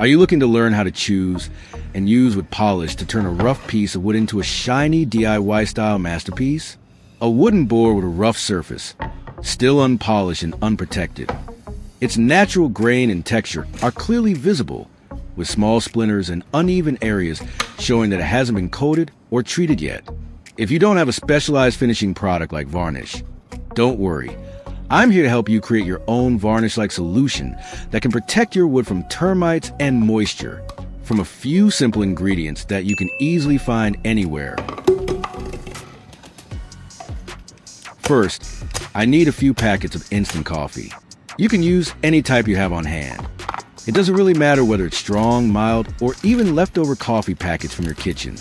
Are you looking to learn how to choose and use with polish to turn a rough piece of wood into a shiny DIY-style masterpiece? A wooden board with a rough surface, still unpolished and unprotected. Its natural grain and texture are clearly visible, with small splinters and uneven areas showing that it hasn't been coated or treated yet. If you don't have a specialized finishing product like varnish, don't worry. I'm here to help you create your own varnish-like solution that can protect your wood from termites and moisture from a few simple ingredients that you can easily find anywhere. First, I need a few packets of instant coffee. You can use any type you have on hand. It doesn't really matter whether it's strong, mild, or even leftover coffee packets from your kitchen.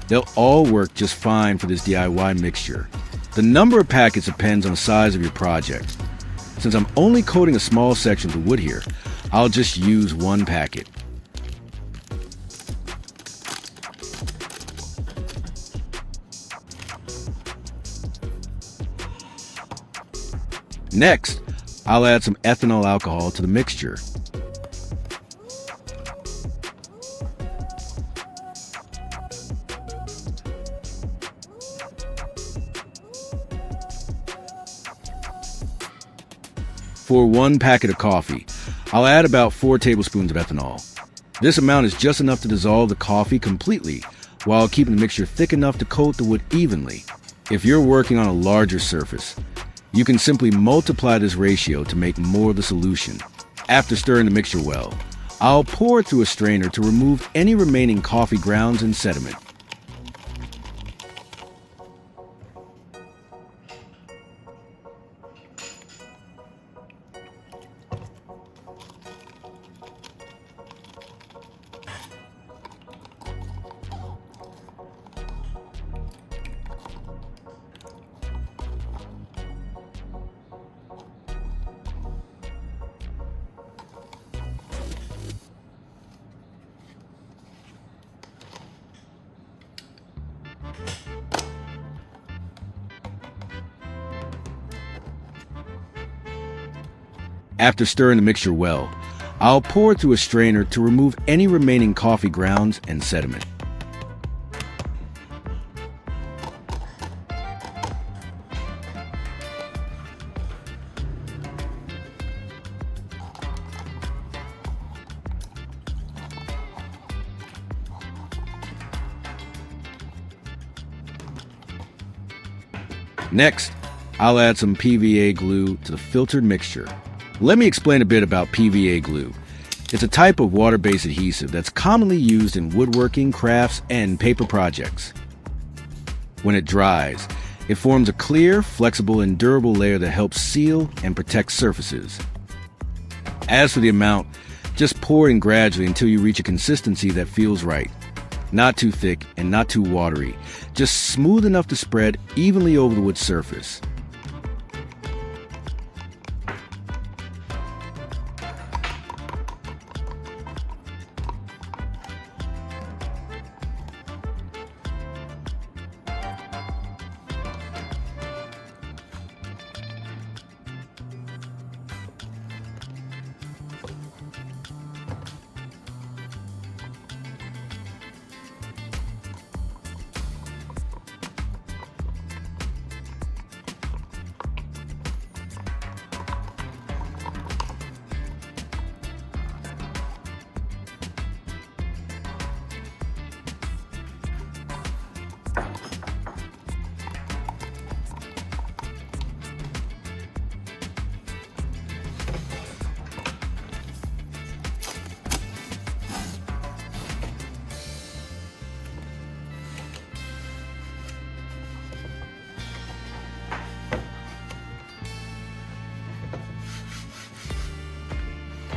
They'll all work just fine for this DIY mixture. The number of packets depends on the size of your project. Since I'm only coating a small section of the wood here, I'll just use one packet. Next, I'll add some ethanol alcohol to the mixture. For one packet of coffee, I'll add about 4 tablespoons of ethanol. This amount is just enough to dissolve the coffee completely while keeping the mixture thick enough to coat the wood evenly. If you're working on a larger surface, you can simply multiply this ratio to make more of the solution. After stirring the mixture well, I'll pour it through a strainer to remove any remaining coffee grounds and sediment. After stirring the mixture well, I'll pour it through a strainer to remove any remaining coffee grounds and sediment. Next, I'll add some PVA glue to the filtered mixture. Let me explain a bit about PVA glue. It's a type of water-based adhesive that's commonly used in woodworking, crafts, and paper projects. When it dries, it forms a clear, flexible, and durable layer that helps seal and protect surfaces. As for the amount, just pour in gradually until you reach a consistency that feels right. Not too thick and not too watery, just smooth enough to spread evenly over the wood surface.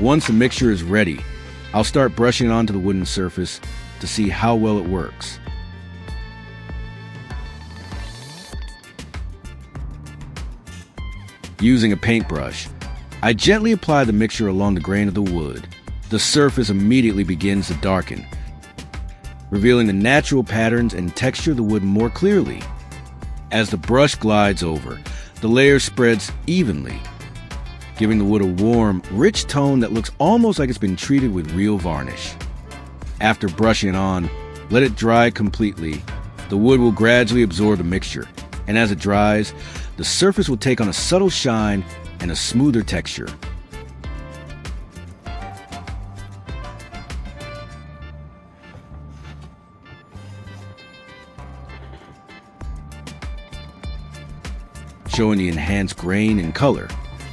Once the mixture is ready, I'll start brushing it onto the wooden surface to see how well it works. Using a paintbrush, I gently apply the mixture along the grain of the wood. The surface immediately begins to darken, revealing the natural patterns and texture of the wood more clearly. As the brush glides over, the layer spreads evenly. giving the wood a warm, rich tone that looks almost like it's been treated with real varnish. After brushing it on, let it dry completely. The wood will gradually absorb the mixture, and as it dries, the surface will take on a subtle shine and a smoother texture. Showing the enhanced grain and color.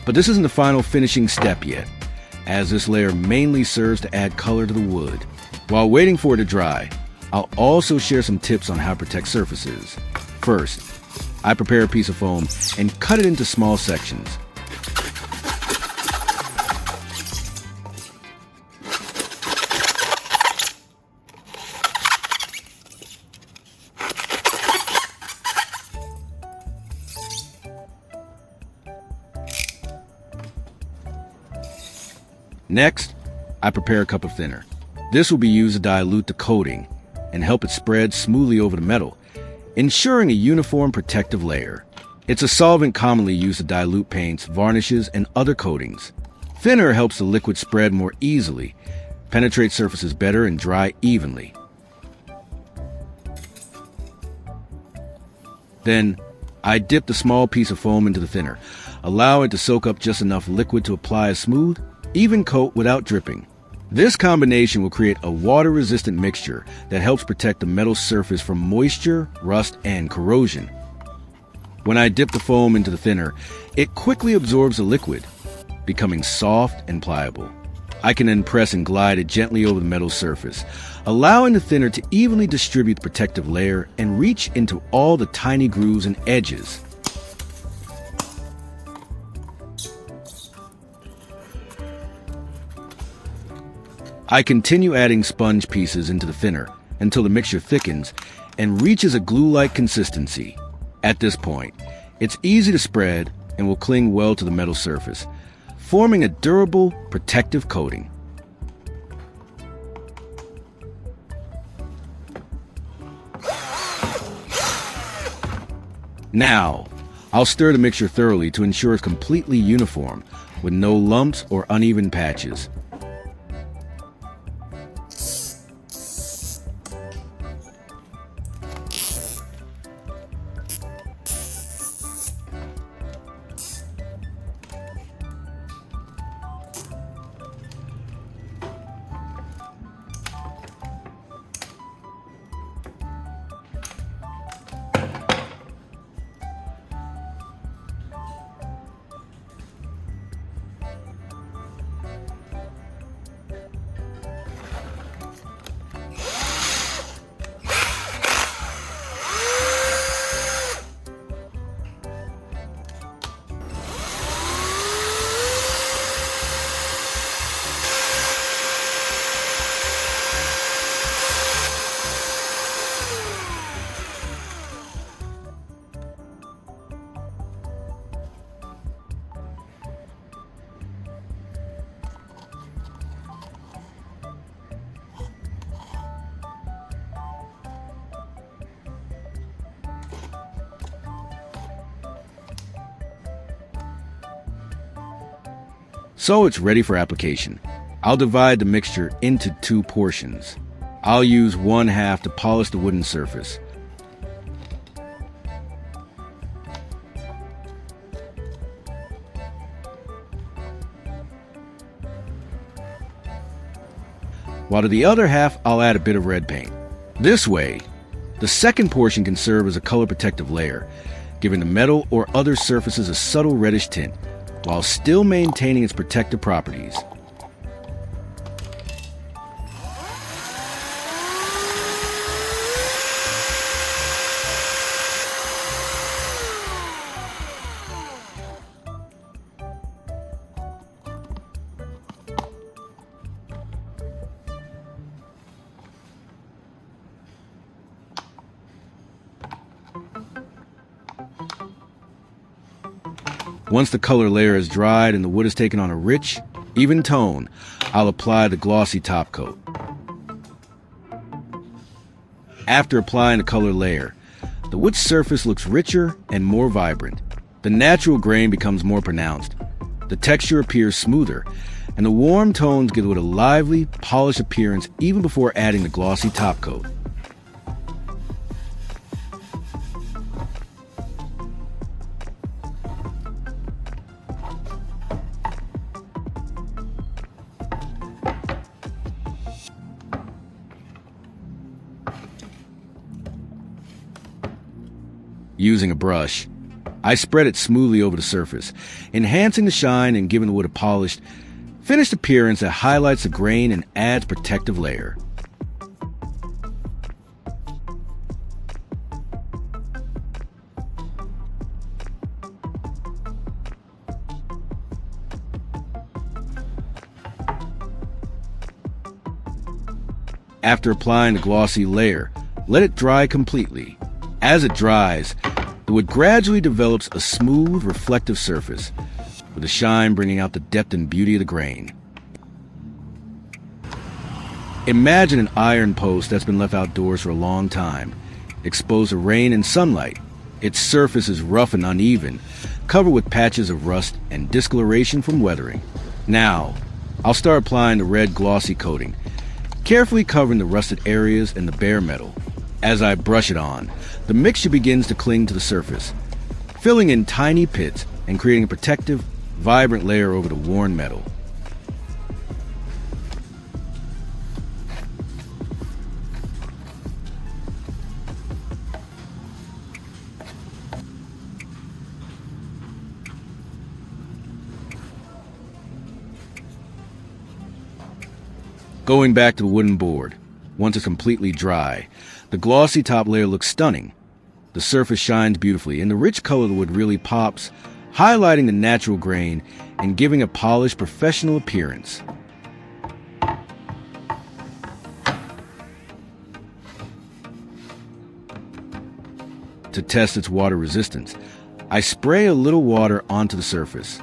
But this isn't the final finishing step yet, as this layer mainly serves to add color to the wood. While waiting for it to dry, I'll also share some tips on how to protect surfaces. First, I prepare a piece of foam and cut it into small sections. Next, I prepare a cup of thinner. This will be used to dilute the coating and help it spread smoothly over the metal, ensuring a uniform protective layer. It's a solvent commonly used to dilute paints, varnishes, and other coatings. Thinner helps the liquid spread more easily, penetrate surfaces better, and dry evenly. Then, I dip the small piece of foam into the thinner, allow it to soak up just enough liquid to apply a smooth, even coat without dripping. This combination will create a water-resistant mixture that helps protect the metal surface from moisture, rust, and corrosion. When I dip the foam into the thinner, it quickly absorbs the liquid, becoming soft and pliable. I can then press and glide it gently over the metal surface, allowing the thinner to evenly distribute the protective layer and reach into all the tiny grooves and edges. I continue adding sponge pieces into the thinner until the mixture thickens and reaches a glue-like consistency. At this point, it's easy to spread and will cling well to the metal surface, forming a durable, protective coating. Now, I'll stir the mixture thoroughly to ensure it's completely uniform, with no lumps or uneven patches. So it's ready for application. I'll divide the mixture into two portions. I'll use one half to polish the wooden surface. While to the other half, I'll add a bit of red paint. This way, the second portion can serve as a color protective layer, giving the metal or other surfaces a subtle reddish tint, while still maintaining its protective properties. Once the color layer is dried and the wood has taken on a rich, even tone, I'll apply the glossy top coat. After applying the color layer, the wood surface looks richer and more vibrant. The natural grain becomes more pronounced, The texture appears smoother, and the warm tones give it a lively, polished appearance even before adding the glossy top coat. Using a brush, I spread it smoothly over the surface, enhancing the shine and giving the wood a polished, finished appearance that highlights the grain and adds protective layer. After applying the glossy layer, let it dry completely. As it dries, the wood gradually develops a smooth, reflective surface, with the shine bringing out the depth and beauty of the grain. Imagine an iron post that's been left outdoors for a long time, exposed to rain and sunlight. Its surface is rough and uneven, covered with patches of rust and discoloration from weathering. Now, I'll start applying the red glossy coating, carefully covering the rusted areas and the bare metal. As I brush it on, the mixture begins to cling to the surface, filling in tiny pits and creating a protective, vibrant layer over the worn metal. Going back to the wooden board, once it's completely dry, the glossy top layer looks stunning. The surface shines beautifully, and the rich color of the wood really pops, highlighting the natural grain and giving a polished, professional appearance. To test its water resistance, I spray a little water onto the surface.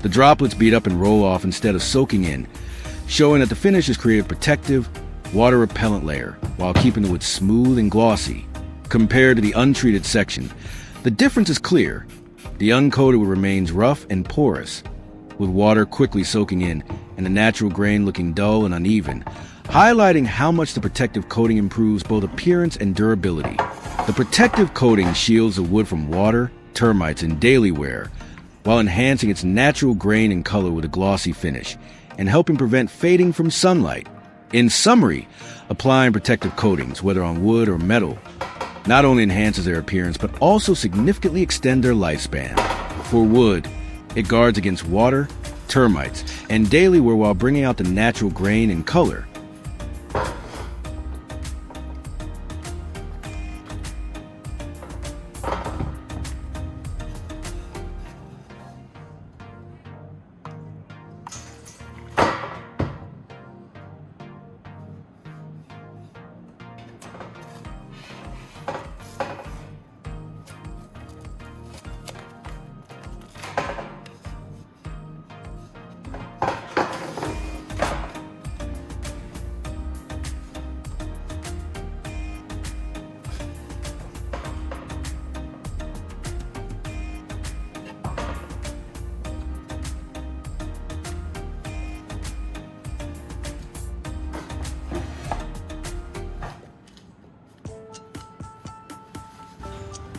The droplets bead up and roll off instead of soaking in, showing that the finish has created a protective, water-repellent layer while keeping the wood smooth and glossy. Compared to the untreated section, the difference is clear. The uncoated wood remains rough and porous, with water quickly soaking in and the natural grain looking dull and uneven, highlighting how much the protective coating improves both appearance and durability. The protective coating shields the wood from water, termites, and daily wear, while enhancing its natural grain and color with a glossy finish and helping prevent fading from sunlight. In summary, applying protective coatings, whether on wood or metal, not only enhances their appearance but also significantly extends their lifespan. For wood, it guards against water, termites, and daily wear while bringing out the natural grain and color.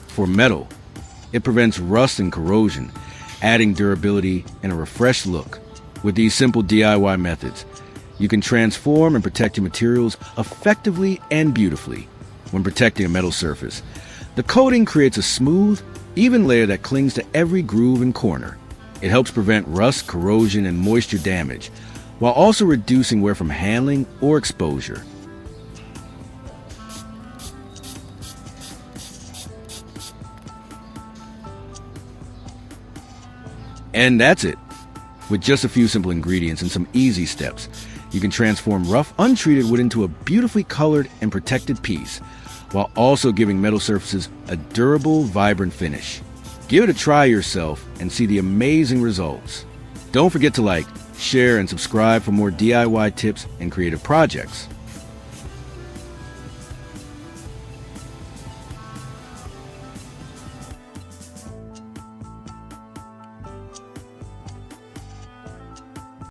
For metal, it prevents rust and corrosion, adding durability and a refreshed look. With these simple DIY methods, you can transform and protect your materials effectively and beautifully. When protecting a metal surface, the coating creates a smooth, even layer that clings to every groove and corner. It helps prevent rust, corrosion, and moisture damage, while also reducing wear from handling or exposure. And that's it. With just a few simple ingredients and some easy steps, you can transform rough, untreated wood into a beautifully colored and protected piece, while also giving metal surfaces a durable, vibrant finish. Give it a try yourself and see the amazing results. Don't forget to like, share, and subscribe for more DIY tips and creative projects.